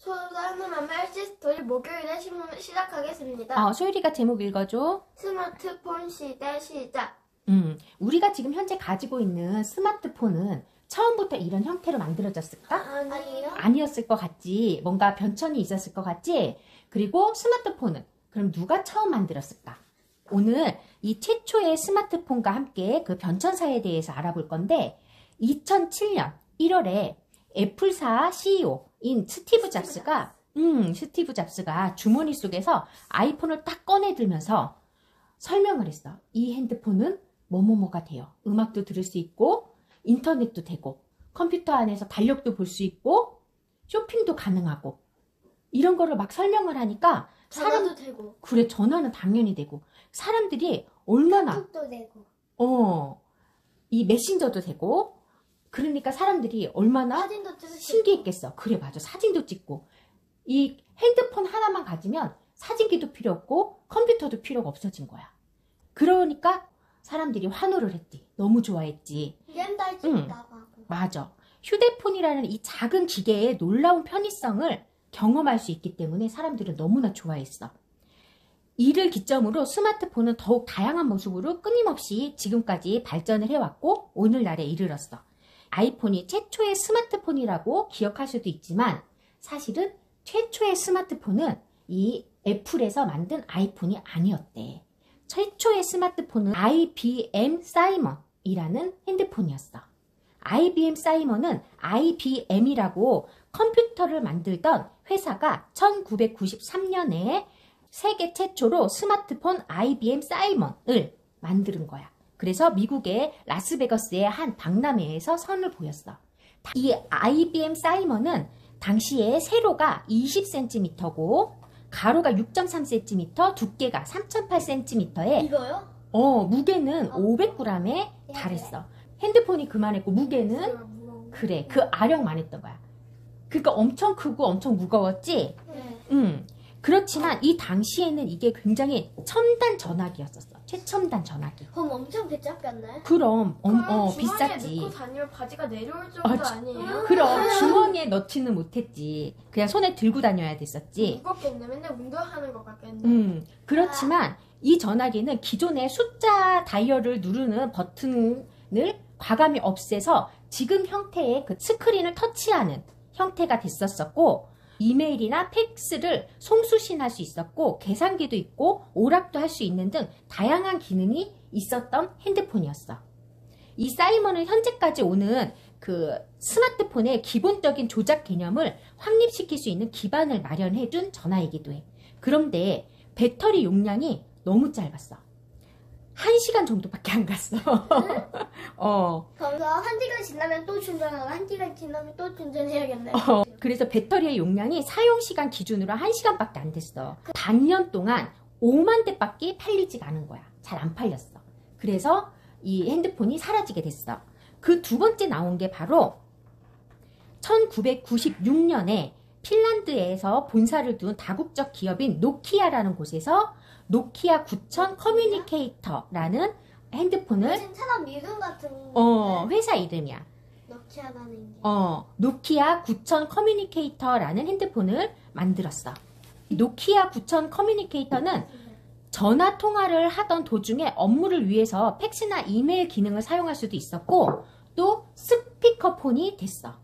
소소한 맘멜시 스토리 목요일에 신문을 시작하겠습니다. 소율이가 제목 읽어줘. 스마트폰 시대 시작. 우리가 지금 현재 가지고 있는 스마트폰은 처음부터 이런 형태로 만들어졌을까? 아니요. 아니었을 것 같지. 뭔가 변천이 있었을 것 같지. 그리고 스마트폰은 그럼 누가 처음 만들었을까? 오늘 이 최초의 스마트폰과 함께 그 변천사에 대해서 알아볼 건데 2007년 1월에 애플사 CEO인 스티브 잡스가 주머니 속에서 아이폰을 딱 꺼내 들면서 설명을 했어. 이 핸드폰은 뭐뭐뭐가 돼요. 음악도 들을 수 있고 인터넷도 되고 컴퓨터 안에서 달력도 볼 수 있고 쇼핑도 가능하고 이런 거를 막 설명을 하니까 전화도 되고. 그래, 전화는 당연히 되고 사람들이 얼마나 카톡도 되고. 이 메신저도 되고 그러니까 사람들이 얼마나 사진도 찍을 수 신기했겠어. 그래, 맞아. 사진도 찍고 이 핸드폰 하나만 가지면 사진기도 필요 없고 컴퓨터도 필요가 없어진 거야. 그러니까 사람들이 환호를 했지. 너무 좋아했지. 게임도 수 있다고 하고. 맞아. 휴대폰이라는 이 작은 기계의 놀라운 편의성을 경험할 수 있기 때문에 사람들은 너무나 좋아했어. 이를 기점으로 스마트폰은 더욱 다양한 모습으로 끊임없이 지금까지 발전을 해왔고 오늘날에 이르렀어. 아이폰이 최초의 스마트폰이라고 기억할 수도 있지만 사실은 최초의 스마트폰은 이 애플에서 만든 아이폰이 아니었대. 최초의 스마트폰은 IBM 사이먼이라는 핸드폰이었어. IBM 사이먼은 IBM이라고 컴퓨터를 만들던 회사가 1993년에 세계 최초로 스마트폰 IBM 사이먼을 만드는 거야. 그래서 미국의 라스베거스의 한 박람회에서 선을 보였어. 이 IBM 사이먼은 당시에 세로가 20cm고 가로가 6.3cm, 두께가 3.8cm에 이거요? 무게는 500g에 달했어. 핸드폰이 그만했고 무게는 그래, 그 아령만 했던 거야. 그러니까 엄청 크고 엄청 무거웠지? 네. 그렇지만 이 당시에는 이게 굉장히 첨단 전화기였었어. 최첨단 전화기. 그럼 엄청 비쌌겠네. 그럼 주머니에 비쌌지. 넣고 다니면 바지가 내려올 정도 아니에요? 그럼 주머니에 넣지는 못했지. 그냥 손에 들고 다녀야 됐었지. 무겁겠네. 맨날 운동하는 것 같겠네. 그렇지만 이 전화기는 기존의 숫자 다이얼을 누르는 버튼을 과감히 없애서 지금 형태의 그 스크린을 터치하는 형태가 됐었고 이메일이나 팩스를 송수신할 수 있었고 계산기도 있고 오락도 할 수 있는 등 다양한 기능이 있었던 핸드폰이었어. 이 사이먼은 현재까지 오는 그 스마트폰의 기본적인 조작 개념을 확립시킬 수 있는 기반을 마련해준 전화이기도 해. 그런데 배터리 용량이 너무 짧았어. 1시간 정도밖에 안 갔어. 그래서 1시간 지나면 또 충전하고 1시간 지나면 또 충전해야겠네. 그래서 배터리의 용량이 사용시간 기준으로 1시간밖에 안 됐어. 반년 동안 5만 대밖에 팔리지가 않은 거야. 잘 안 팔렸어. 그래서 이 핸드폰이 사라지게 됐어. 그 두 번째 나온 게 바로 1996년에 핀란드에서 본사를 둔 다국적 기업인 노키아라는 곳에서 노키아 9000 커뮤니케이터라는 핸드폰을 진짜로 미국 같은 회사 이름이야. 노키아라는 게. 노키아 9000 커뮤니케이터라는 핸드폰을 만들었어. 노키아 9000 커뮤니케이터는 전화 통화를 하던 도중에 업무를 위해서 팩스나 이메일 기능을 사용할 수도 있었고 또 스피커폰이 됐어.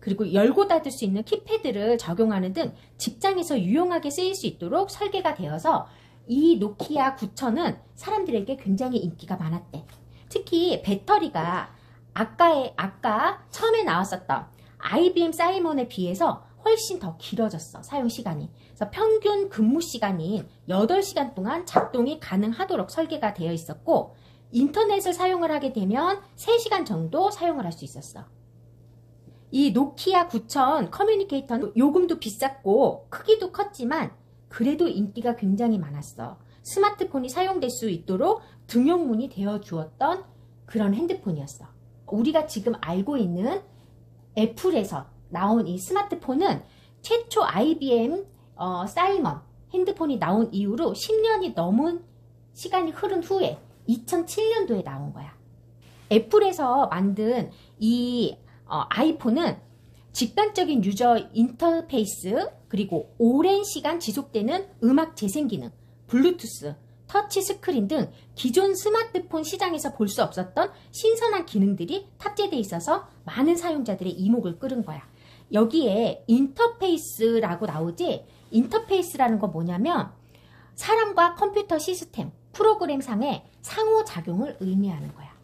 그리고 열고 닫을 수 있는 키패드를 적용하는 등 직장에서 유용하게 쓰일 수 있도록 설계가 되어서 이 노키아 9000은 사람들에게 굉장히 인기가 많았대. 특히 배터리가 아까 처음에 나왔었던 IBM 사이먼에 비해서 훨씬 더 길어졌어. 사용 시간이. 그래서 평균 근무 시간인 8시간 동안 작동이 가능하도록 설계가 되어 있었고 인터넷을 사용을 하게 되면 3시간 정도 사용을 할 수 있었어. 이 노키아 9000 커뮤니케이터는 요금도 비쌌고 크기도 컸지만 그래도 인기가 굉장히 많았어. 스마트폰이 사용될 수 있도록 등용문이 되어 주었던 그런 핸드폰이었어. 우리가 지금 알고 있는 애플에서 나온 이 스마트폰은 최초 IBM 사이먼 핸드폰이 나온 이후로 10년이 넘은 시간이 흐른 후에 2007년도에 나온 거야. 애플에서 만든 이 아이폰은 직관적인 유저 인터페이스, 그리고 오랜 시간 지속되는 음악 재생 기능, 블루투스, 터치 스크린 등 기존 스마트폰 시장에서 볼 수 없었던 신선한 기능들이 탑재되어 있어서 많은 사용자들의 이목을 끌은 거야. 여기에 인터페이스라고 나오지? 인터페이스라는 건 뭐냐면 사람과 컴퓨터 시스템, 프로그램상의 상호작용을 의미하는 거야.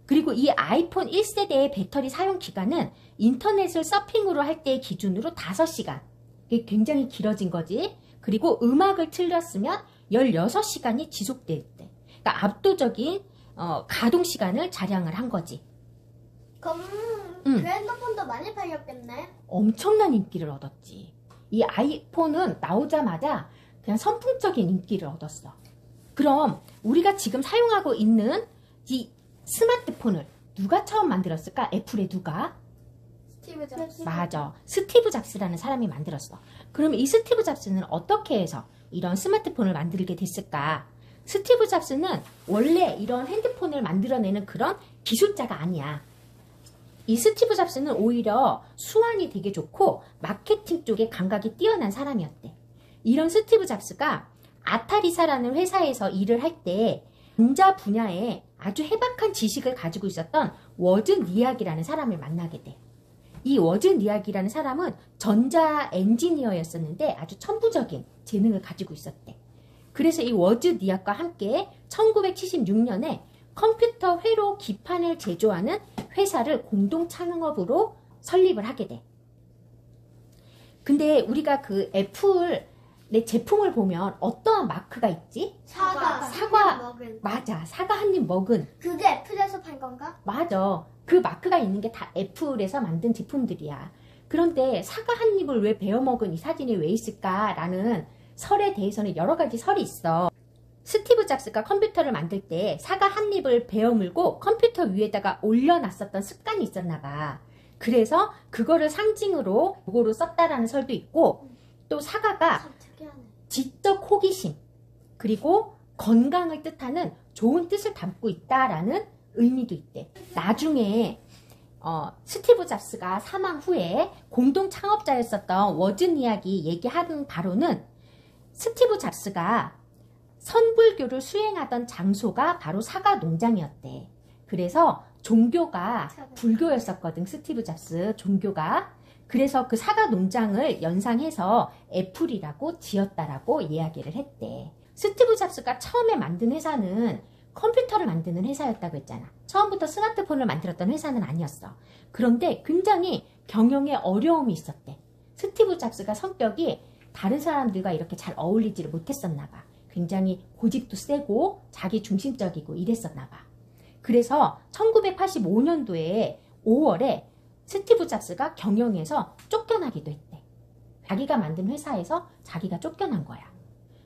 그리고 이 아이폰 1세대의 배터리 사용 기간은 인터넷을 서핑으로 할 때의 기준으로 5시간. 이게 굉장히 길어진 거지. 그리고 음악을 틀렸으면 16시간이 지속될 때. 그러니까 압도적인 가동 시간을 자랑을 한 거지. 그럼 그 핸드폰도 많이 팔렸겠네. 엄청난 인기를 얻었지. 이 아이폰은 나오자마자 그냥 선풍적인 인기를 얻었어. 그럼 우리가 지금 사용하고 있는 이 스마트폰을 누가 처음 만들었을까? 애플의 누가? 스티브 잡스. 맞아. 스티브 잡스라는 사람이 만들었어. 그럼 이 스티브 잡스는 어떻게 해서 이런 스마트폰을 만들게 됐을까? 스티브 잡스는 원래 이런 핸드폰을 만들어내는 그런 기술자가 아니야. 이 스티브 잡스는 오히려 수완이 되게 좋고 마케팅 쪽에 감각이 뛰어난 사람이었대. 이런 스티브 잡스가 아타리사라는 회사에서 일을 할 때 전자 분야에 아주 해박한 지식을 가지고 있었던 워즈니악이라는 사람을 만나게 돼. 이 워즈니악이라는 사람은 전자 엔지니어였었는데 아주 천부적인 재능을 가지고 있었대. 그래서 이 워즈니악과 함께 1976년에 컴퓨터 회로 기판을 제조하는 회사를 공동 창업으로 설립을 하게 돼. 근데 우리가 그 애플 내 제품을 보면 어떠한 마크가 있지? 사과 먹은. 맞아. 사과 한 입 먹은. 그게 애플에서 판 건가? 맞아. 그 마크가 있는 게 다 애플에서 만든 제품들이야. 그런데 사과 한 입을 왜 베어 먹은 이 사진이 왜 있을까라는 설에 대해서는 여러 가지 설이 있어. 스티브 잡스가 컴퓨터를 만들 때 사과 한 입을 베어 물고 컴퓨터 위에다가 올려놨었던 습관이 있었나 봐. 그래서 그거를 상징으로 로고로 썼다라는 설도 있고, 또 사과가 참 특이하네. 지적 호기심, 그리고 건강을 뜻하는 좋은 뜻을 담고 있다라는 의미도 있대. 나중에 스티브 잡스가 사망 후에 공동 창업자였었던 워즈니악이 얘기하는 바로는 스티브 잡스가 선불교를 수행하던 장소가 바로 사과 농장이었대. 그래서 종교가 불교였었거든, 스티브 잡스 종교가. 그래서 그 사과 농장을 연상해서 애플이라고 지었다라고 이야기를 했대. 스티브 잡스가 처음에 만든 회사는 컴퓨터를 만드는 회사였다고 했잖아. 처음부터 스마트폰을 만들었던 회사는 아니었어. 그런데 굉장히 경영에 어려움이 있었대. 스티브 잡스가 성격이 다른 사람들과 이렇게 잘 어울리지를 못했었나 봐. 굉장히 고집도 세고 자기 중심적이고 이랬었나 봐. 그래서 1985년도에 5월에 스티브 잡스가 경영에서 쫓겨나기도 했대. 자기가 만든 회사에서 자기가 쫓겨난 거야.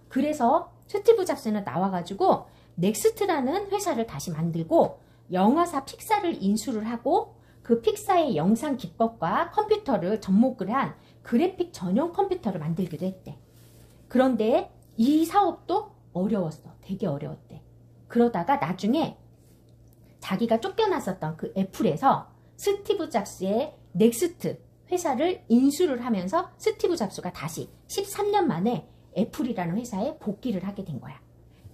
그래서 스티브 잡스는 나와가지고 넥스트라는 회사를 다시 만들고 영화사 픽사를 인수를 하고 그 픽사의 영상 기법과 컴퓨터를 접목을 한 그래픽 전용 컴퓨터를 만들기도 했대. 그런데 이 사업도 어려웠어. 되게 어려웠대. 그러다가 나중에 자기가 쫓겨났었던 그 애플에서 스티브 잡스의 넥스트 회사를 인수를 하면서 스티브 잡스가 다시 13년 만에 애플이라는 회사에 복귀를 하게 된 거야.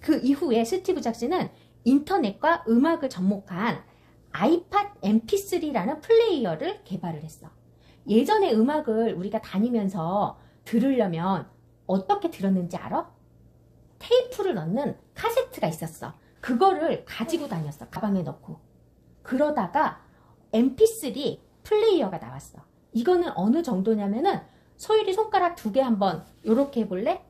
그 이후에 스티브 잡스는 인터넷과 음악을 접목한 아이팟 MP3라는 플레이어를 개발을 했어. 예전에 음악을 우리가 다니면서 들으려면 어떻게 들었는지 알아? 테이프를 넣는 카세트가 있었어. 그거를 가지고 다녔어. 가방에 넣고. 그러다가 MP3 플레이어가 나왔어. 이거는 어느 정도냐면은 소율이 손가락 2개 한번 요렇게 해볼래?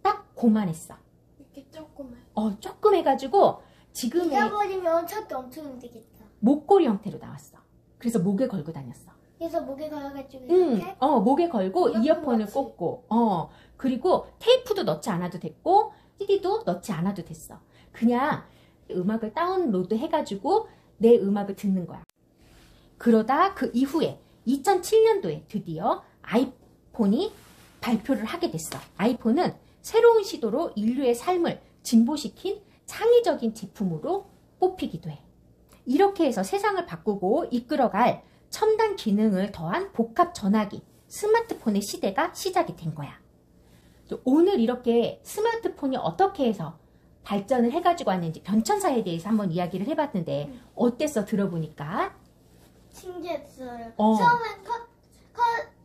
딱 고만했어. 이렇게 조그만. 조금 해가지고 지금의 잊어버리면 찾기 엄청 힘들겠다. 목걸이 형태로 나왔어. 그래서 목에 걸고 다녔어. 그래서 목에 걸어가지고 이렇게? 목에 걸고 이어폰을 꽂고, 그리고 테이프도 넣지 않아도 됐고, CD도 넣지 않아도 됐어. 그냥 음악을 다운로드 해가지고 내 음악을 듣는 거야. 그러다 그 이후에 2007년도에 드디어 아이폰이 발표를 하게 됐어. 아이폰은 새로운 시도로 인류의 삶을 진보시킨 창의적인 제품으로 뽑히기도 해. 이렇게 해서 세상을 바꾸고 이끌어갈 첨단 첨단 기능을 더한 복합 전화기, 스마트폰의 시대가 시작이 된 거야. 오늘 이렇게 스마트폰이 어떻게 해서 발전을 해가지고 왔는지 변천사에 대해서 한번 이야기를 해봤는데 어땠어? 들어보니까? 신기했어요. 어. 처음엔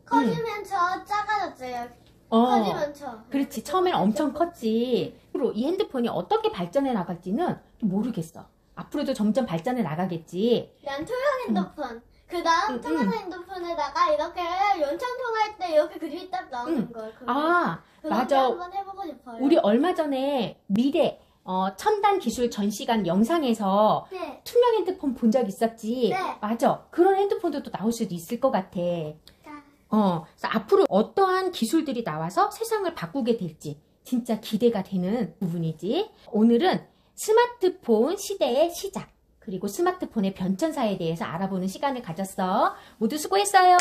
커지면서 작아졌어요. 커지면서. 그렇지. 처음엔 엄청 컸지. 그리고 이 핸드폰이 어떻게 발전해 나갈지는 모르겠어. 앞으로도 점점 발전해 나가겠지. 난 투명 핸드폰. 그 다음 투명 핸드폰에다가 이렇게 연청 통화할 때 이렇게 그림이 딱 나오는 걸. 아, 맞아. 한번 해보고 싶어요. 우리 얼마 전에 미래 첨단 기술 전시관 영상에서 네. 투명 핸드폰 본 적 있었지? 네. 맞아. 그런 핸드폰도 또 나올 수도 있을 것 같아. 그래서 앞으로 어떠한 기술들이 나와서 세상을 바꾸게 될지 진짜 기대가 되는 부분이지. 오늘은 스마트폰 시대의 시작, 그리고 스마트폰의 변천사에 대해서 알아보는 시간을 가졌어. 모두 수고했어요.